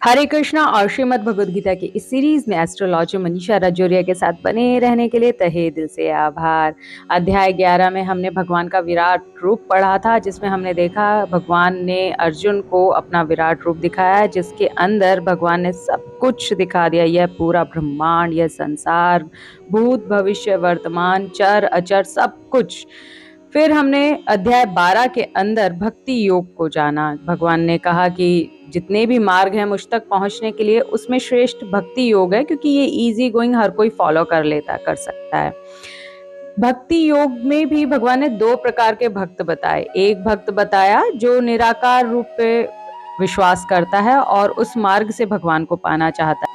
हरे कृष्णा और श्रीमद् भगवद गीता की इस सीरीज में एस्ट्रोलॉजर मनीषा राजौरिया के साथ बने रहने के लिए तहे दिल से आभार। अध्याय 11 में हमने भगवान का विराट रूप पढ़ा था, जिसमें हमने देखा भगवान ने अर्जुन को अपना विराट रूप दिखाया, जिसके अंदर भगवान ने सब कुछ दिखा दिया। यह पूरा ब्रह्मांड, यह संसार, भूत भविष्य वर्तमान, चर अचर, सब कुछ। फिर हमने अध्याय 12 के अंदर भक्ति योग को जाना। भगवान ने कहा कि जितने भी मार्ग हैं मुझ तक पहुंचने के लिए, उसमें श्रेष्ठ भक्ति योग है, क्योंकि ये इजी गोइंग, हर कोई फॉलो कर सकता है। भक्ति योग में भी भगवान ने 2 प्रकार के भक्त बताए। एक भक्त बताया जो निराकार रूप पे विश्वास करता है और उस मार्ग से भगवान को पाना चाहता है।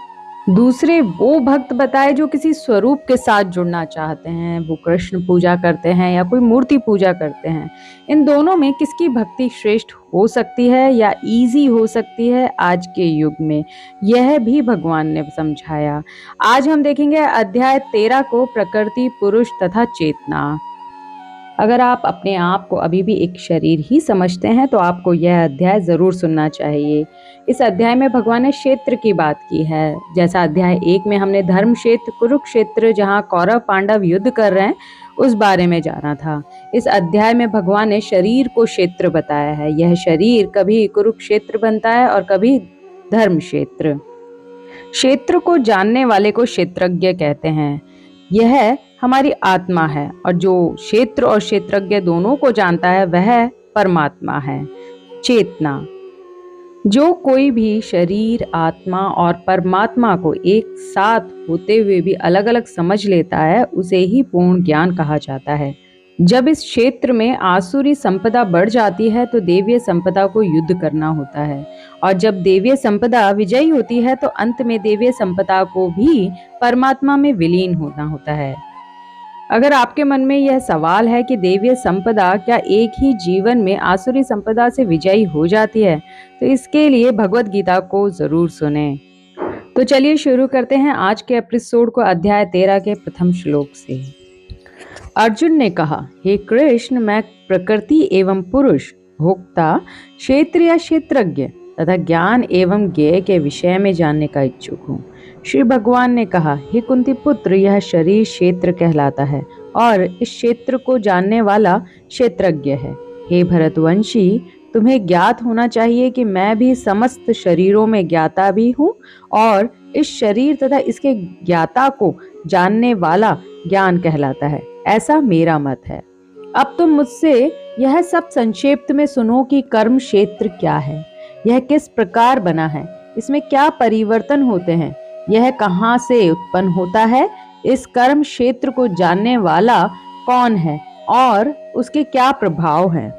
दूसरे वो भक्त बताए जो किसी स्वरूप के साथ जुड़ना चाहते हैं, वो कृष्ण पूजा करते हैं या कोई मूर्ति पूजा करते हैं। इन दोनों में किसकी भक्ति श्रेष्ठ हो सकती है या इजी हो सकती है आज के युग में, यह भी भगवान ने समझाया। आज हम देखेंगे अध्याय 13 को, प्रकृति, पुरुष तथा चेतना। अगर आप अपने आप को अभी भी एक शरीर ही समझते हैं तो आपको यह अध्याय जरूर सुनना चाहिए। इस अध्याय में भगवान ने क्षेत्र की बात की है। जैसा अध्याय 1 में हमने धर्म क्षेत्र, कुरुक्षेत्र, जहाँ कौरव पांडव युद्ध कर रहे हैं, उस बारे में जाना था। इस अध्याय में भगवान ने शरीर को क्षेत्र बताया है। यह शरीर कभी कुरुक्षेत्र बनता है और कभी धर्म क्षेत्र। क्षेत्र को जानने वाले को क्षेत्रज्ञ कहते हैं। यह हमारी आत्मा है, और जो क्षेत्र और क्षेत्रज्ञ दोनों को जानता है वह परमात्मा है। चेतना, जो कोई भी शरीर, आत्मा और परमात्मा को एक साथ होते हुए भी अलग अलग समझ लेता है, उसे ही पूर्ण ज्ञान कहा जाता है। जब इस क्षेत्र में आसुरी संपदा बढ़ जाती है तो देवीय संपदा को युद्ध करना होता है, और जब देवीय संपदा विजयी होती है तो अंत में देवीय संपदा को भी परमात्मा में विलीन होना होता है। अगर आपके मन में यह सवाल है कि देवीय संपदा क्या एक ही जीवन में आसुरी संपदा से विजयी हो जाती है, तो इसके लिए भगवद गीता को जरूर सुने। तो चलिए शुरू करते हैं आज के एपिसोड को अध्याय 13 के प्रथम श्लोक से। अर्जुन ने कहा, हे कृष्ण, मैं प्रकृति एवं पुरुष, भोक्ता, क्षेत्र या क्षेत्रज्ञ तथा ज्ञान एवं ज्ञेय के विषय में जानने का इच्छुक हूँ। श्री भगवान ने कहा, हे कुंती पुत्र, यह शरीर क्षेत्र कहलाता है और इस क्षेत्र को जानने वाला क्षेत्रज्ञ है। हे भरतवंशी, तुम्हें ज्ञात होना चाहिए कि मैं भी समस्त शरीरों में ज्ञाता भी हूँ, और इस शरीर तथा इसके ज्ञाता को जानने वाला ज्ञान कहलाता है, ऐसा मेरा मत है। अब तुम मुझसे यह सब संक्षेप में सुनो कि कर्म क्षेत्र क्या है, यह किस प्रकार बना है, इसमें क्या परिवर्तन होते हैं, यह कहाँ से उत्पन्न होता है, इस कर्म क्षेत्र को जानने वाला कौन है और उसके क्या प्रभाव हैं।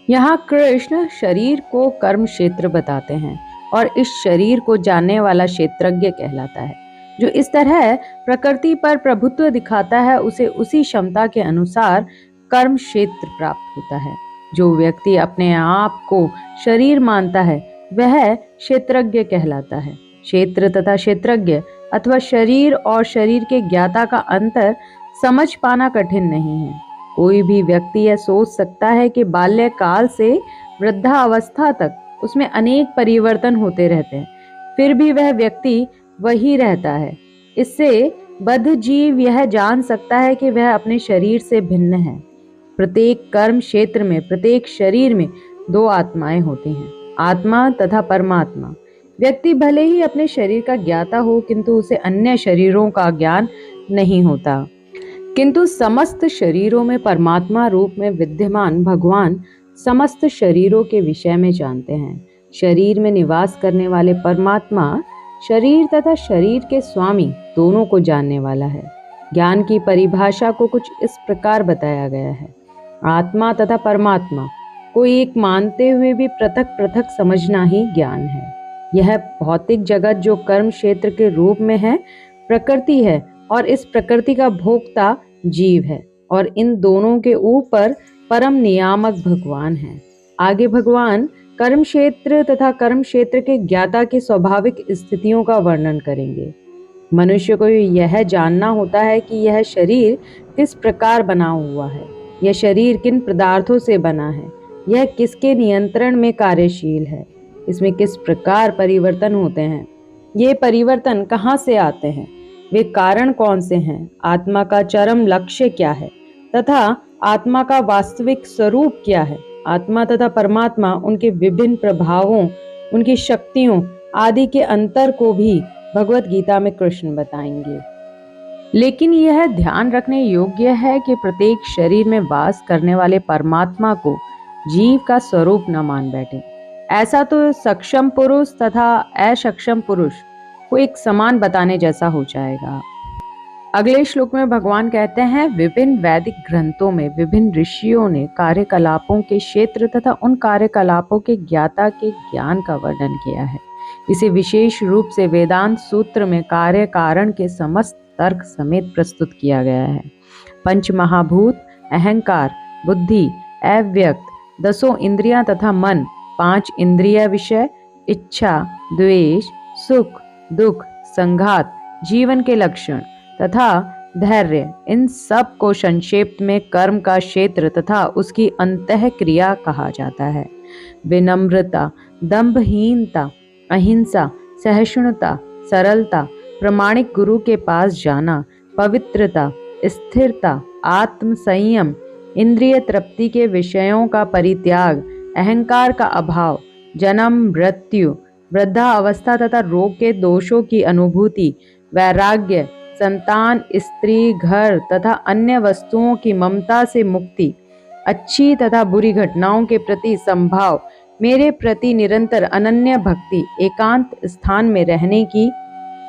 यहाँ कृष्ण शरीर को कर्म क्षेत्र बताते हैं और इस शरीर को जानने वाला क्षेत्रज्ञ कहलाता है। जो इस तरह प्रकृति पर प्रभुत्व दिखाता है, उसे उसी क्षमता के अनुसार कर्म क्षेत्र प्राप्त होता है। जो व्यक्ति अपने आप को शरीर मानता है वह क्षेत्रज्ञ कहलाता है। क्षेत्र तथा क्षेत्रज्ञ अथवा शरीर और शरीर के ज्ञाता का अंतर समझ पाना कठिन नहीं है। कोई भी व्यक्ति यह सोच सकता है कि बाल्यकाल से वृद्धावस्था तक उसमें अनेक परिवर्तन होते रहते हैं, फिर भी वह व्यक्ति वही रहता है। इससे बद्ध जीव यह जान सकता है कि वह अपने शरीर से भिन्न है। प्रत्येक कर्म क्षेत्र में, प्रत्येक शरीर में 2 आत्माएं होती हैं, आत्मा तथा परमात्मा। व्यक्ति भले ही अपने शरीर का ज्ञाता हो, किंतु उसे अन्य शरीरों का ज्ञान नहीं होता। किंतु समस्त शरीरों में परमात्मा रूप में विद्यमान भगवान समस्त शरीरों के विषय में जानते हैं। शरीर में निवास करने वाले परमात्मा शरीर तथा शरीर के स्वामी दोनों को जानने वाला है। ज्ञान की परिभाषा को कुछ इस प्रकार बताया गया है, आत्मा तथा परमात्मा को एक मानते हुए भी पृथक पृथक समझना ही ज्ञान है। यह भौतिक जगत जो कर्म क्षेत्र के रूप में है, प्रकृति है, और इस प्रकृति का भोक्ता जीव है, और इन दोनों के ऊपर परम नियामक भगवान है। आगे भगवान कर्म क्षेत्र तथा कर्म क्षेत्र के ज्ञाता की स्वाभाविक स्थितियों का वर्णन करेंगे। मनुष्य को यह जानना होता है कि यह शरीर किस प्रकार बना हुआ है, यह शरीर किन पदार्थों से बना है, यह किसके नियंत्रण में कार्यशील है, इसमें किस प्रकार परिवर्तन होते हैं, ये परिवर्तन कहाँ से आते हैं, वे कारण कौन से हैं, आत्मा का चरम लक्ष्य क्या है तथा आत्मा का वास्तविक स्वरूप क्या है। आत्मा तथा परमात्मा, उनके विभिन्न प्रभावों, उनकी शक्तियों आदि के अंतर को भी भगवत गीता में कृष्ण बताएंगे। लेकिन यह ध्यान रखने योग्य है कि प्रत्येक शरीर में वास करने वाले परमात्मा को जीव का स्वरूप न मान बैठे। ऐसा तो सक्षम पुरुष तथा असक्षम पुरुष को एक समान बताने जैसा हो जाएगा। अगले श्लोक में भगवान कहते हैं, विभिन्न वैदिक ग्रंथों में विभिन्न ऋषियों ने कार्यकलापों के क्षेत्र तथा उन कार्यकलापों के ज्ञाता के ज्ञान का वर्णन किया है। इसे विशेष रूप से वेदांत सूत्र में कार्य कारण के समस्त तर्क समेत प्रस्तुत किया गया है। पंच महाभूत, अहंकार, बुद्धि, अव्यक्त, 10 इंद्रियां तथा मन, 5 इंद्रिय विषय, इच्छा, द्वेष, सुख, दुख, संघात, जीवन के लक्षण तथा धैर्य, इन सब को संक्षेप में कर्म का क्षेत्र तथा उसकी अंतः क्रिया कहा जाता है। विनम्रता, दंभहीनता, अहिंसा, सहिष्णुता, सरलता, प्रामाणिक गुरु के पास जाना, पवित्रता, स्थिरता, आत्म संयम, इंद्रिय तृप्ति के विषयों का परित्याग, अहंकार का अभाव, जन्म मृत्यु, वृद्धा अवस्था तथा रोग के दोषों की अनुभूति, वैराग्य, संतान, स्त्री, घर तथा अन्य वस्तुओं की ममता से मुक्ति, अच्छी तथा बुरी घटनाओं के प्रति संभाव, मेरे प्रति निरंतर अनन्य भक्ति, एकांत स्थान में रहने की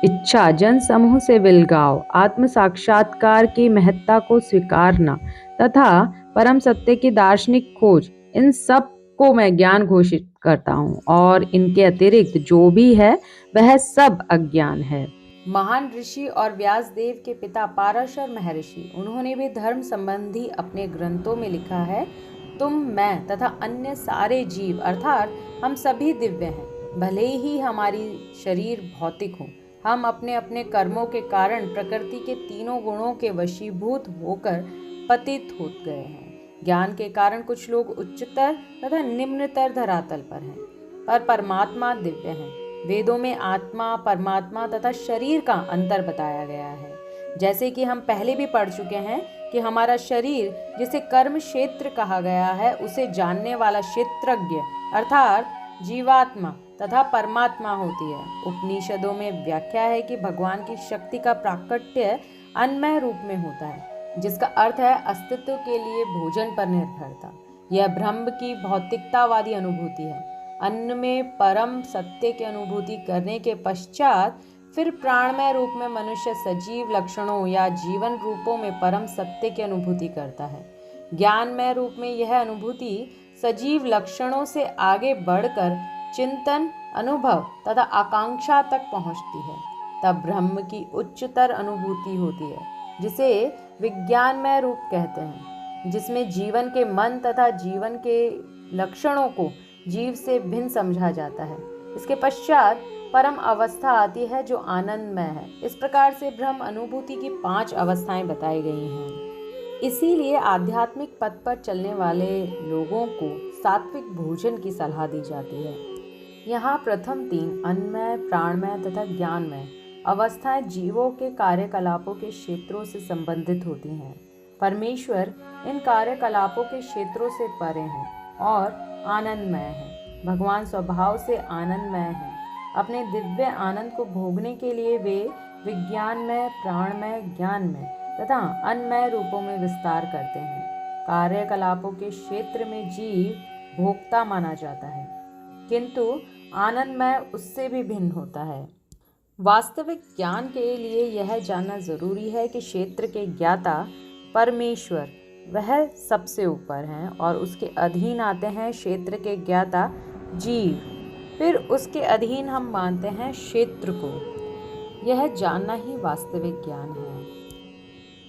इच्छा, जन समूह से विलगाव, आत्म साक्षात्कार की महत्ता को स्वीकारना तथा परम सत्य की दार्शनिक खोज, इन सब को मैं ज्ञान घोषित करता हूँ और इनके अतिरिक्त जो भी है वह सब अज्ञान है। महान ऋषि और व्यास देव के पिता पाराशर महर्षि, उन्होंने भी धर्म संबंधी अपने ग्रंथों में लिखा है, तुम, मैं तथा अन्य सारे जीव अर्थात हम सभी दिव्य हैं। भले ही हमारी शरीर भौतिक हो, हम अपने अपने कर्मों के कारण प्रकृति के तीनों गुणों के वशीभूत होकर पतित हो गए हैं। ज्ञान के कारण कुछ लोग उच्चतर तथा निम्नतर धरातल पर हैं, पर परमात्मा दिव्य है। वेदों में आत्मा, परमात्मा तथा शरीर का अंतर बताया गया है। जैसे कि हम पहले भी पढ़ चुके हैं कि हमारा शरीर, जिसे कर्म क्षेत्र कहा गया है, उसे जानने वाला क्षेत्रज्ञ अर्थात जीवात्मा तथा परमात्मा होती है। उपनिषदों में व्याख्या है कि भगवान की शक्ति का प्राकट्य अन्नमय रूप में होता है, जिसका अर्थ है अस्तित्व के लिए भोजन पर निर्भरता। यह ब्रह्म की भौतिकतावादी अनुभूति है। अन्न में परम सत्य की अनुभूति करने के पश्चात फिर प्राणमय रूप में मनुष्य सजीव लक्षणों या जीवन रूपों में परम सत्य की अनुभूति करता है। ज्ञानमय रूप में यह अनुभूति सजीव लक्षणों से आगे बढ़कर चिंतन, अनुभव तथा आकांक्षा तक पहुंचती है। तब ब्रह्म की उच्चतर अनुभूति होती है, जिसे विज्ञानमय रूप कहते हैं, जिसमें जीवन के मन तथा जीवन के लक्षणों को जीव से भिन्न समझा जाता है। इसके पश्चात परम अवस्था आती है जो आनंदमय है। इस प्रकार से ब्रह्म अनुभूति की 5 अवस्थाएं बताई गई हैं। इसीलिए आध्यात्मिक पथ पर चलने वाले लोगों को सात्विक भोजन की सलाह दी जाती है। यहाँ प्रथम 3 अन्नमय, प्राणमय तथा ज्ञानमय अवस्थाएं जीवों के कार्यकलापों के क्षेत्रों से संबंधित होती हैं। परमेश्वर इन कार्यकलापों के क्षेत्रों से परे हैं और आनंदमय है। भगवान स्वभाव से आनंदमय हैं। अपने दिव्य आनंद को भोगने के लिए वे विज्ञानमय, प्राणमय, ज्ञानमय तथा अन्नमय रूपों में विस्तार करते हैं। कार्यकलापों के क्षेत्र में जीव भोक्ता माना जाता है, किंतु आनंदमय उससे भी भिन्न होता है। वास्तविक ज्ञान के लिए यह जानना जरूरी है कि क्षेत्र के ज्ञाता परमेश्वर वह सबसे ऊपर हैं और उसके अधीन आते हैं क्षेत्र के ज्ञाता जीव, फिर उसके अधीन हम मानते हैं क्षेत्र को। यह जानना ही वास्तविक ज्ञान है।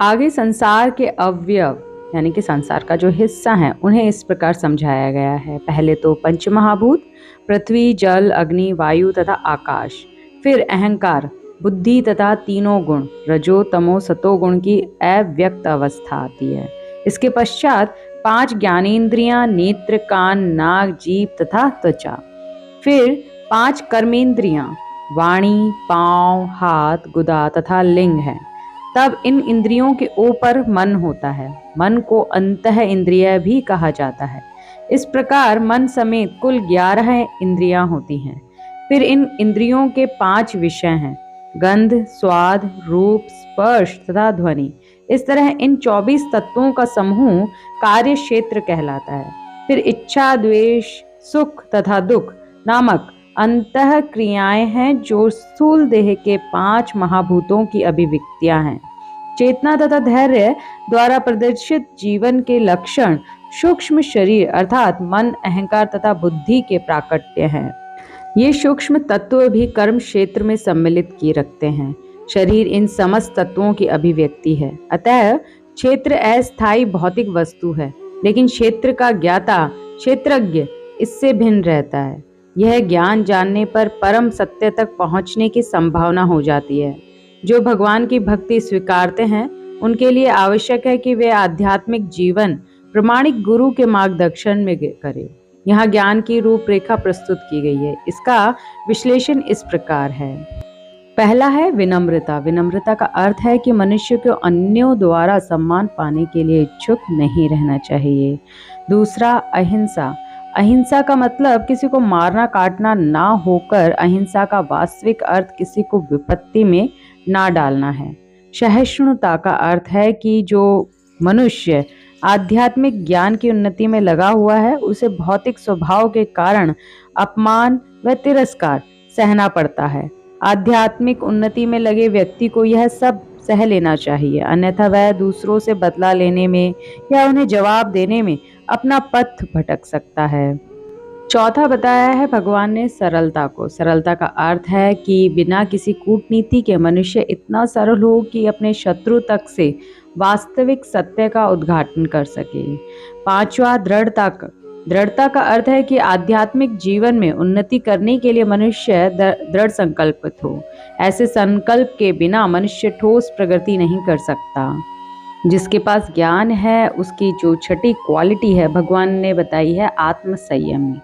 आगे संसार के अवयव यानी कि संसार का जो हिस्सा है उन्हें इस प्रकार समझाया गया है। पहले तो पंचमहाभूत पृथ्वी, जल, अग्नि, वायु तथा आकाश, फिर अहंकार, बुद्धि तथा तीनों गुण रजो, तमो, सतो गुण की अव्यक्त अवस्था आती है। इसके पश्चात 5 ज्ञानेंद्रियां, नेत्र, कान, नाक, जीभ तथा त्वचा, फिर 5 कर्मेंद्रियां वाणी, पांव, हाथ, गुदा तथा लिंग है। तब इन इंद्रियों के ऊपर मन होता है। मन को अंतः इंद्रिय भी कहा जाता है। इस प्रकार मन समेत कुल 11 इंद्रियां होती हैं। फिर इन इंद्रियों के 5 विषय हैं, गंध, स्वाद, रूप, स्पर्श तथा ध्वनि। इस तरह इन 24 तत्वों का समूह कार्य क्षेत्र कहलाता है। फिर इच्छा, द्वेष, सुख तथा दुख नामक अंतः क्रियाएं हैं जो स्थूल देह के 5 महाभूतों की अभिव्यक्तियां हैं। चेतना तथा धैर्य द्वारा प्रदर्शित जीवन के लक्षण सूक्ष्म शरीर अर्थात मन, अहंकार तथा बुद्धि के प्राकट्य हैं। ये सूक्ष्म तत्व भी कर्म क्षेत्र में सम्मिलित किए रखते हैं। शरीर इन समस्त तत्वों की अभिव्यक्ति है। अतः क्षेत्र अस्थायी भौतिक वस्तु है, लेकिन क्षेत्र का ज्ञाता, क्षेत्रज्ञ इससे भिन्न रहता है। यह ज्ञान जानने पर परम सत्य तक पहुंचने की संभावना हो जाती है। जो भगवान की भक्ति स्वीकारते हैं उनके लिए आवश्यक है कि वे आध्यात्मिक जीवन प्रमाणिक गुरु के मार्गदर्शन में करें। यहाँ ज्ञान की रूपरेखा प्रस्तुत की गई है। इसका विश्लेषण इस प्रकार है। पहला है विनम्रता। विनम्रता का अर्थ है कि मनुष्य को अन्यों द्वारा सम्मान पाने के लिए इच्छुक नहीं रहना चाहिए। दूसरा अहिंसा। अहिंसा का मतलब किसी को मारना काटना ना होकर अहिंसा का वास्तविक अर्थ किसी को विपत्ति में ना डालना है। सहिष्णुता का अर्थ है कि जो मनुष्य आध्यात्मिक ज्ञान की उन्नति में लगा हुआ है उसे भौतिक स्वभाव के कारण अपमान व तिरस्कार सहना पड़ता है। आध्यात्मिक उन्नति में लगे व्यक्ति को यह सब सह लेना चाहिए, अन्यथा वह दूसरों से बदला लेने में या उन्हें जवाब देने में अपना पथ भटक सकता है। चौथा बताया है भगवान ने सरलता को। सरलता का अर्थ है कि बिना किसी कूटनीति के मनुष्य इतना सरल हो कि अपने शत्रु तक से वास्तविक सत्य का उद्घाटन कर सके। पांचवा दृढ़ता। दृढ़ता का अर्थ है कि आध्यात्मिक जीवन में उन्नति करने के लिए मनुष्य दृढ़ संकल्पित हो। ऐसे संकल्प के बिना मनुष्य ठोस प्रगति नहीं कर सकता। जिसके पास ज्ञान है उसकी जो छठी क्वालिटी है भगवान ने बताई है आत्मसंयम।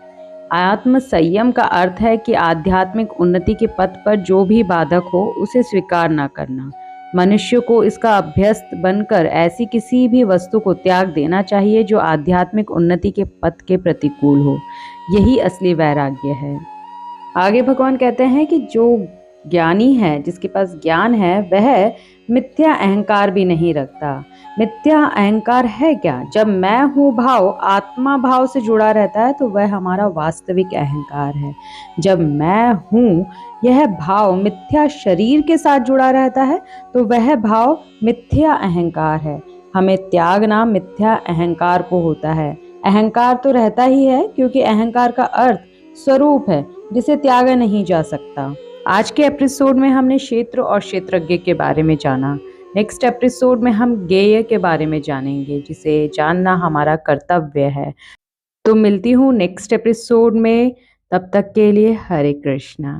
आत्मसंयम का अर्थ है कि आध्यात्मिक उन्नति के पथ पर जो भी बाधक हो उसे स्वीकार न करना। मनुष्य को इसका अभ्यस्त बनकर ऐसी किसी भी वस्तु को त्याग देना चाहिए जो आध्यात्मिक उन्नति के पथ के प्रतिकूल हो। यही असली वैराग्य है। आगे भगवान कहते हैं कि जो ज्ञानी है, जिसके पास ज्ञान है, वह मिथ्या अहंकार भी नहीं रखता। मिथ्या अहंकार है क्या? जब मैं हूँ भाव आत्मा भाव से जुड़ा रहता है तो वह हमारा वास्तविक अहंकार है। जब मैं हूँ यह भाव मिथ्या शरीर के साथ जुड़ा रहता है तो वह भाव मिथ्या अहंकार है। हमें त्यागना मिथ्या अहंकार को होता है। अहंकार तो रहता ही है क्योंकि अहंकार का अर्थ स्वरूप है जिसे त्यागा नहीं जा सकता। आज के एपिसोड में हमने क्षेत्र और क्षेत्रज्ञ के बारे में जाना। नेक्स्ट एपिसोड में हम ज्ञेय के बारे में जानेंगे, जिसे जानना हमारा कर्तव्य है। तो मिलती हूँ नेक्स्ट एपिसोड में। तब तक के लिए हरे कृष्णा।